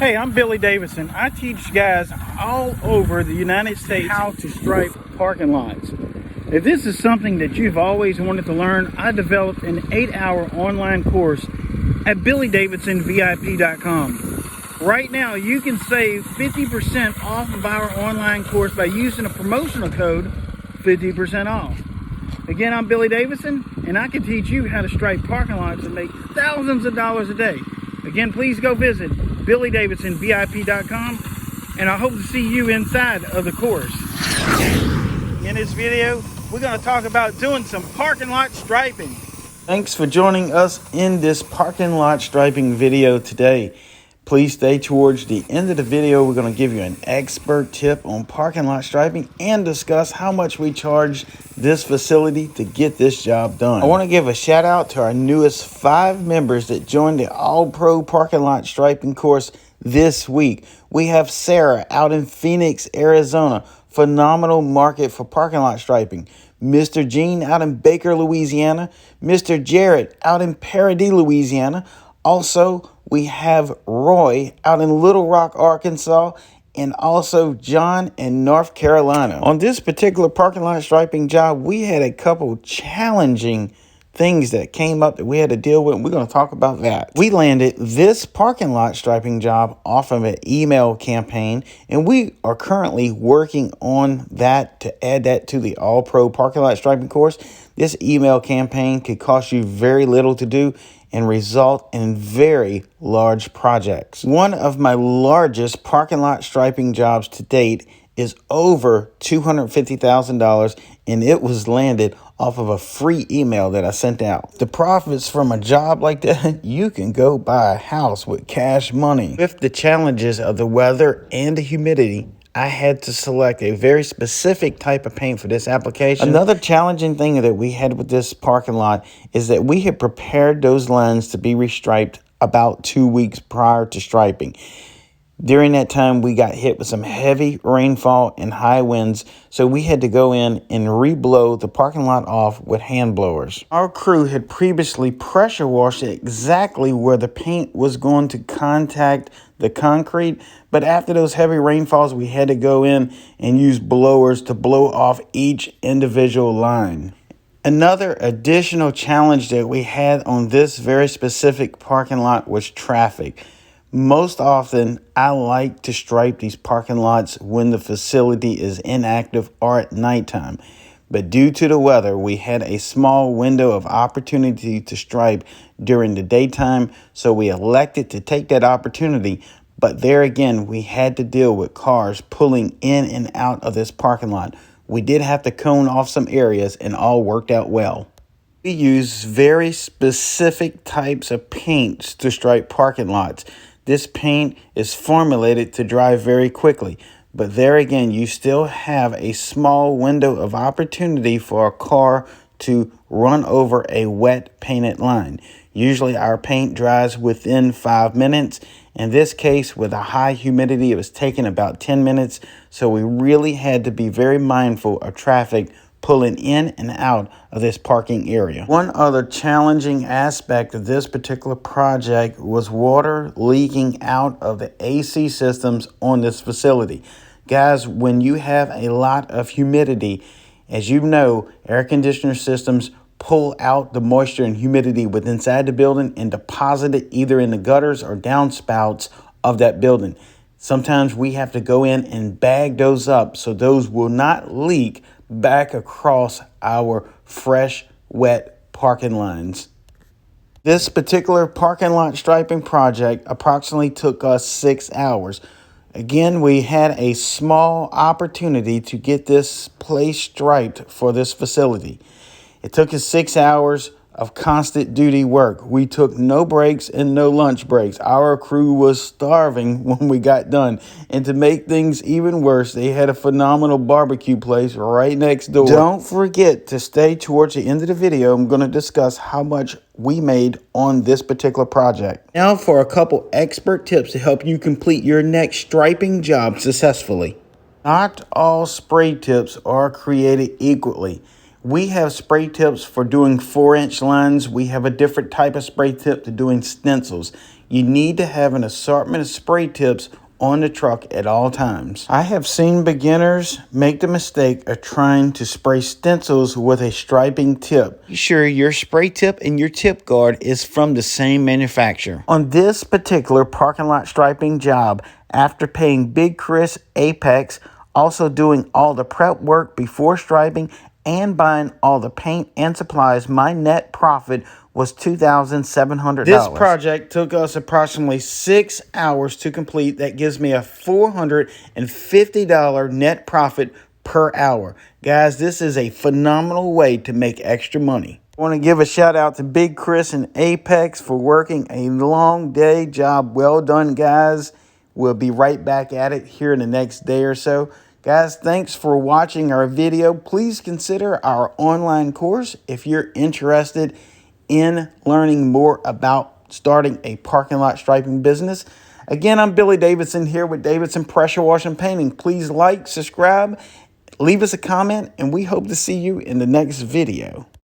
Hey, I'm Billy Davidson. I teach guys all over the United States how to stripe parking lots. If this is something that you've always wanted to learn, I developed an 8-hour online course at BillyDavidsonVIP.com. Right now, you can save 50% off of our online course by using a promotional code 50% off. Again, I'm Billy Davidson, and I can teach you how to stripe parking lots and make thousands of dollars a day. Again, please go visit BillyDavidsonVIP.com, and I hope to see you inside of the course. In this video, we're going to talk about doing some parking lot striping. Thanks for joining us in this parking lot striping video today. Please stay towards the end of the video. We're going to give you an expert tip on parking lot striping and discuss how much we charge this facility to get this job done. I want to give a shout out to our newest 5 members that joined the All-Pro Parking Lot Striping course this week. We have Sarah out in Phoenix, Arizona. Phenomenal market for parking lot striping. Mr. Gene out in Baker, Louisiana. Mr. Jarrett out in Paradis, Louisiana. Also, we have Roy out in Little Rock, Arkansas, and also John in North Carolina. On this particular parking lot striping job, we had a couple challenging things that came up that we had to deal with, and we're going to talk about that. We landed this parking lot striping job off of an email campaign, and we are currently working on that to add that to the All-Pro Parking Lot Striping course. This email campaign could cost you very little to do and result in very large projects. One of my largest parking lot striping jobs to date is over $250,000, and it was landed off of a free email that I sent out. The profits from a job like that, you can go buy a house with cash money. With the challenges of the weather and the humidity, I had to select a very specific type of paint for this application. Another challenging thing that we had with this parking lot is that we had prepared those lines to be restriped about 2 weeks prior to striping. During that time, we got hit with some heavy rainfall and high winds, so we had to go in and re-blow the parking lot off with hand blowers. Our crew had previously pressure washed exactly where the paint was going to contact the concrete, but after those heavy rainfalls, we had to go in and use blowers to blow off each individual line. Another additional challenge that we had on this very specific parking lot was traffic. Most often, I like to stripe these parking lots when the facility is inactive or at nighttime. But due to the weather, we had a small window of opportunity to stripe during the daytime, so we elected to take that opportunity. But there again, we had to deal with cars pulling in and out of this parking lot. We did have to cone off some areas, and all worked out well. We use very specific types of paints to stripe parking lots. This paint is formulated to dry very quickly, but there again, you still have a small window of opportunity for a car to run over a wet painted line. Usually our paint dries within 5 minutes. In this case, with a high humidity, it was taking about 10 minutes, so we really had to be very mindful of traffic pulling in and out of this parking area. One other challenging aspect of this particular project was water leaking out of the AC systems on this facility. Guys, when you have a lot of humidity, as you know, air conditioner systems pull out the moisture and humidity within inside the building and deposit it either in the gutters or downspouts of that building. Sometimes we have to go in and bag those up so those will not leak back across our fresh, wet parking lines. This particular parking lot striping project approximately took us 6 hours. Again, we had a small opportunity to get this place striped for this facility. It took us 6 hours of constant duty work. We took no breaks and no lunch breaks. Our crew was starving when we got done. And to make things even worse, they had a phenomenal barbecue place right next door. Don't forget to stay towards the end of the video. I'm going to discuss how much we made on this particular project. Now for a couple expert tips to help you complete your next striping job successfully. Not all spray tips are created equally. We have spray tips for doing 4-inch lines. We have a different type of spray tip to doing stencils. you need to have an assortment of spray tips on the truck at all times. I have seen beginners make the mistake of trying to spray stencils with a striping tip. Be sure your spray tip and your tip guard is from the same manufacturer. On this particular parking lot striping job, after paying Big Chris Apex, also doing all the prep work before striping, and buying all the paint and supplies, my net profit was $2,700. This project took us approximately 6 hours to complete. That gives me a $450 net profit per hour. Guys, this is a phenomenal way to make extra money. I want to give a shout out to Big Chris and Apex for working a long day. Job well done, guys. We'll be right back at it here in the next day or so. Guys, thanks for watching our video. Please consider our online course if you're interested in learning more about starting a parking lot striping business. Again, I'm Billy Davidson here with Davidson Pressure Wash and Painting. Please like, subscribe, leave us a comment, and we hope to see you in the next video.